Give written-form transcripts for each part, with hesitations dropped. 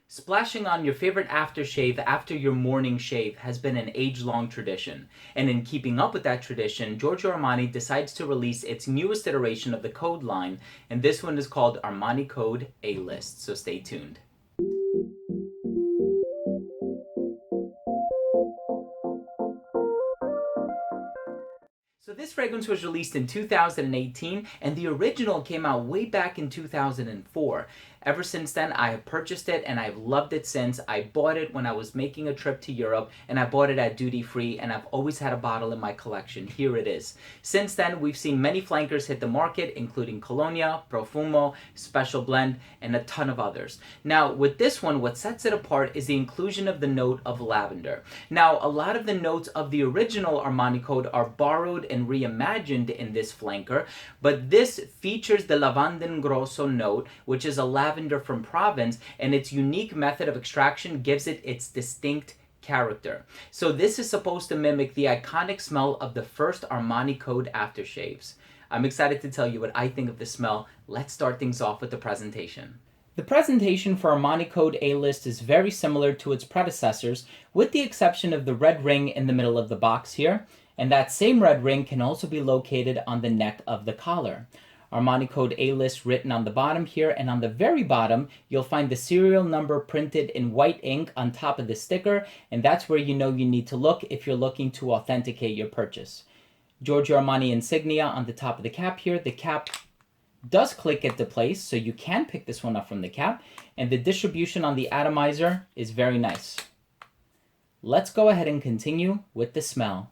Splashing on your favorite aftershave after your morning shave has been an age-long tradition, and in keeping up with that tradition, Giorgio Armani decides to release its newest iteration of the Code line, and this one is called Armani Code A-List, so stay tuned. So this fragrance was released in 2018, and the original came out way back in 2004. Ever since then, I have purchased it, and I've loved it since. I bought it when I was making a trip to Europe, and I bought it at duty free, and I've always had a bottle in my collection. Here it is. Since then, we've seen many flankers hit the market, including Cologne, Profumo, Special Blend, and a ton of others. Now, with this one, what sets it apart is the inclusion of the note of lavender. Now, a lot of the notes of the original Armani Code are borrowed and reimagined in this flanker, but this features the Lavandin Grosso note, which is a lavender from Provence, and its unique method of extraction gives it its distinct character. So this is supposed to mimic the iconic smell of the first Armani Code aftershaves. I'm excited to tell you what I think of the smell. Let's start things off with the presentation. The presentation for Armani Code A-List is very similar to its predecessors, with the exception of the red ring in the middle of the box here, and that same red ring can also be located on the neck of the collar. Armani Code A-List written on the bottom here, and on the very bottom, you'll find the serial number printed in white ink on top of the sticker, and that's where you know you need to look if you're looking to authenticate your purchase. Giorgio Armani insignia on the top of the cap here. The cap does click into place, so you can pick this one up from the cap, and the distribution on the atomizer is very nice. Let's go ahead and continue with the smell.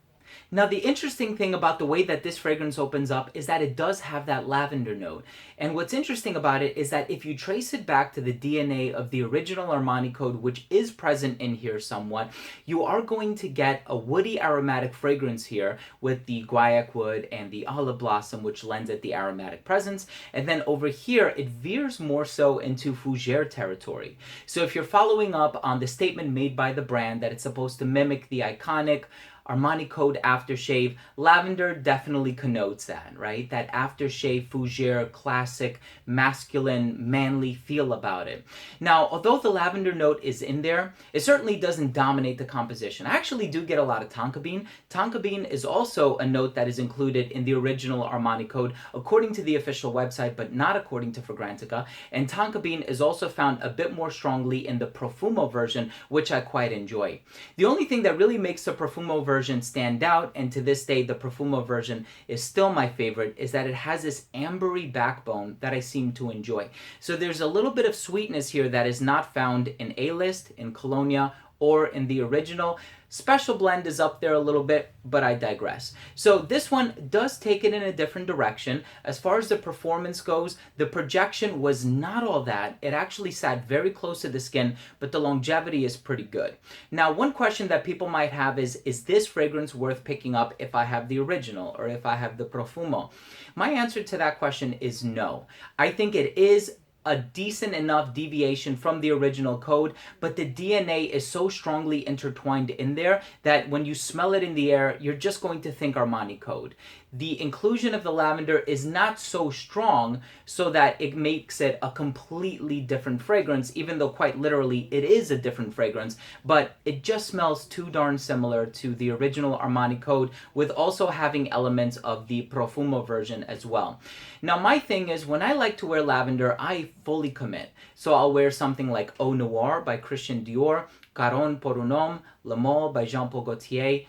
Now, the interesting thing about the way that this fragrance opens up is that it does have that lavender note. And what's interesting about it is that if you trace it back to the DNA of the original Armani Code, which is present in here somewhat, you are going to get a woody aromatic fragrance here with the guaiac wood and the olive blossom, which lends it the aromatic presence. And then over here, it veers more so into fougere territory. So if you're following up on the statement made by the brand that it's supposed to mimic the iconic Armani Code aftershave, lavender definitely connotes that, right? That aftershave, fougere, classic, masculine, manly feel about it. Now, although the lavender note is in there, it certainly doesn't dominate the composition. I actually do get a lot of tonka bean. Tonka bean is also a note that is included in the original Armani Code, according to the official website, but not according to Fragrantica. And tonka bean is also found a bit more strongly in the Profumo version, which I quite enjoy. The only thing that really makes the Profumo version stand out, and to this day the Profumo version is still my favorite, is that it has this ambery backbone that I seem to enjoy. So there's a little bit of sweetness here that is not found in A-List, in Cologne, or in the original. Special Blend is up there a little bit, but I digress. So this one does take it in a different direction. As far as the performance goes, the projection was not all that. It actually sat very close to the skin, but the longevity is pretty good. Now, one question that people might have is this fragrance worth picking up if I have the original or if I have the Profumo? My answer to that question is no. I think it is a decent enough deviation from the original code, but the DNA is so strongly intertwined in there that when you smell it in the air, you're just going to think Armani Code. The inclusion of the lavender is not so strong so that it makes it a completely different fragrance, even though quite literally it is a different fragrance, but it just smells too darn similar to the original Armani Code, with also having elements of the Profumo version as well. Now, my thing is, when I like to wear lavender, I fully commit. So I'll wear something like Eau Noire by Christian Dior, Caron pour un homme, Le Mot by Jean-Paul Gaultier,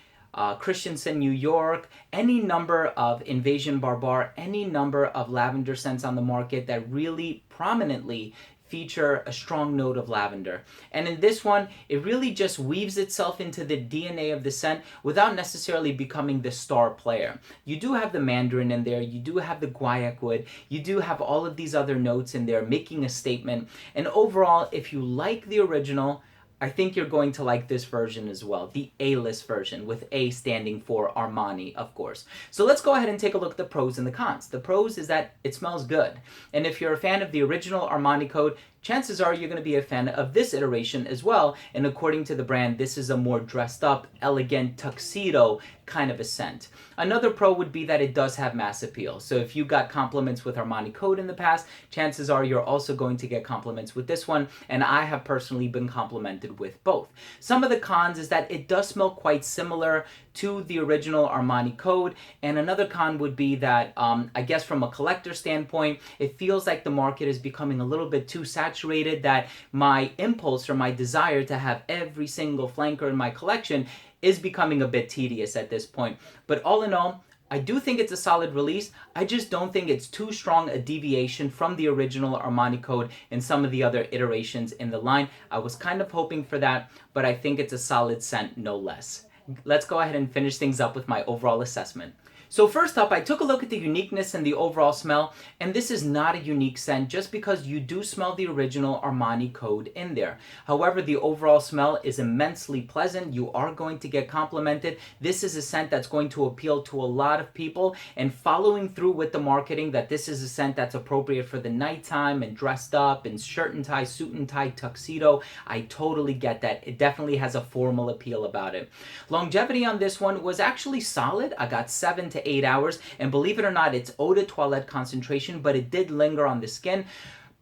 Christensen New York, any number of Invasion Barbar, any number of lavender scents on the market that really prominently feature a strong note of lavender. And in this one, it really just weaves itself into the DNA of the scent without necessarily becoming the star player. You do have the mandarin in there, you do have the guaiac wood, you do have all of these other notes in there making a statement. And overall, if you like the original, I think you're going to like this version as well, the A-List version, with A standing for Armani, of course. So let's go ahead and take a look at the pros and the cons. The pros is that it smells good. And if you're a fan of the original Armani Code, chances are you're going to be a fan of this iteration as well. And according to the brand, this is a more dressed up, elegant tuxedo kind of a scent. Another pro would be that it does have mass appeal. So if you got compliments with Armani Code in the past, chances are you're also going to get compliments with this one, and I have personally been complimented with both. Some of the cons is that it does smell quite similar to the original Armani Code, and another con would be that I guess from a collector standpoint, it feels like the market is becoming a little bit too saturated, that my impulse or my desire to have every single flanker in my collection is becoming a bit tedious at this point. But all in all, I do think it's a solid release. I just don't think it's too strong a deviation from the original Armani Code and some of the other iterations in the line. I was kind of hoping for that, but I think it's a solid scent no less. Let's go ahead and finish things up with my overall assessment. So first up, I took a look at the uniqueness and the overall smell, and this is not a unique scent just because you do smell the original Armani Code in there. However, the overall smell is immensely pleasant. You are going to get complimented. This is a scent that's going to appeal to a lot of people, and following through with the marketing that this is a scent that's appropriate for the nighttime and dressed up in shirt and tie, suit and tie, tuxedo, I totally get that. It definitely has a formal appeal about it. Longevity on this one was actually solid. I got 7 to 8 hours, and believe it or not, it's eau de toilette concentration, but it did linger on the skin.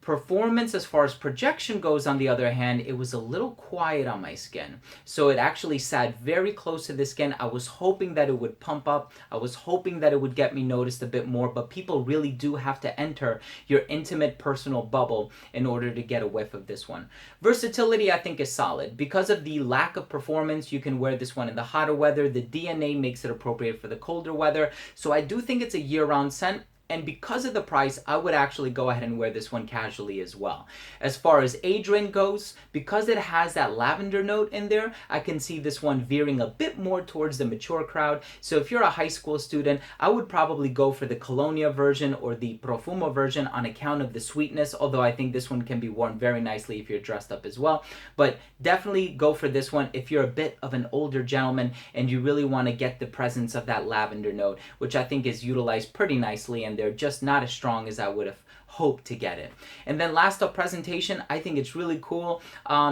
Performance as far as projection goes, on the other hand, it was a little quiet on my skin. So it actually sat very close to the skin. I was hoping that it would pump up. I was hoping that it would get me noticed a bit more, but people really do have to enter your intimate personal bubble in order to get a whiff of this one. Versatility, I think, is solid. Because of the lack of performance, you can wear this one in the hotter weather. The DNA makes it appropriate for the colder weather. So I do think it's a year-round scent. And because of the price, I would actually go ahead and wear this one casually as well. As far as age range goes, because it has that lavender note in there, I can see this one veering a bit more towards the mature crowd. So if you're a high school student, I would probably go for the Cologne version or the Profumo version on account of the sweetness, although I think this one can be worn very nicely if you're dressed up as well. But definitely go for this one if you're a bit of an older gentleman and you really want to get the presence of that lavender note, which I think is utilized pretty nicely, and they're just not as strong as I would have hoped to get it. And then last up, presentation. I think it's really cool.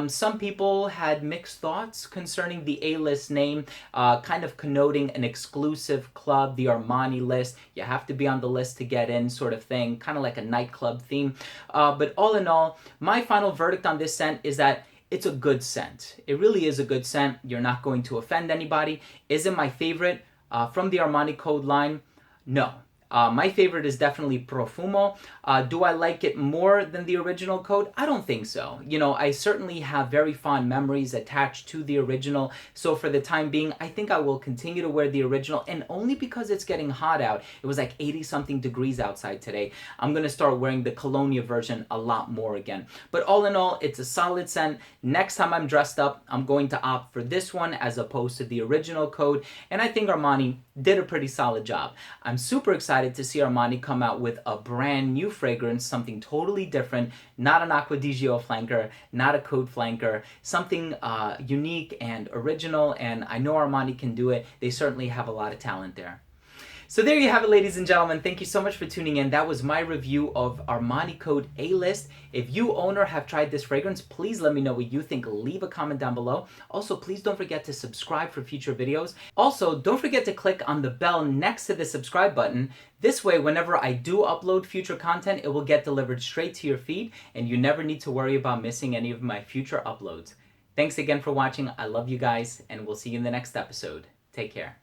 Some people had mixed thoughts concerning the A-list name, kind of connoting an exclusive club, the Armani list. You have to be on the list to get in, sort of thing, kind of like a nightclub theme. But all in all, my final verdict on this scent is that it's a good scent. It really is a good scent. You're not going to offend anybody. Is it my favorite from the Armani Code line? No. My favorite is definitely Profumo. Do I like it more than the original Code? I don't think so. You know, I certainly have very fond memories attached to the original. So for the time being, I think I will continue to wear the original, and only because it's getting hot out. It was like 80-something degrees outside today. I'm going to start wearing the Cologne version a lot more again. But all in all, it's a solid scent. Next time I'm dressed up, I'm going to opt for this one as opposed to the original Code. And I think Armani did a pretty solid job. I'm super excited to see Armani come out with a brand new fragrance, something totally different, not an Acqua di Gio flanker, not a Code flanker, something unique and original, and I know Armani can do it. They certainly have a lot of talent there. So there you have it, ladies and gentlemen. Thank you so much for tuning in. That was my review of Armani Code A-List. If you own or have tried this fragrance, please let me know what you think. Leave a comment down below. Also, please don't forget to subscribe for future videos. Also, don't forget to click on the bell next to the subscribe button. This way, whenever I do upload future content, it will get delivered straight to your feed, and you never need to worry about missing any of my future uploads. Thanks again for watching. I love you guys, and we'll see you in the next episode. Take care.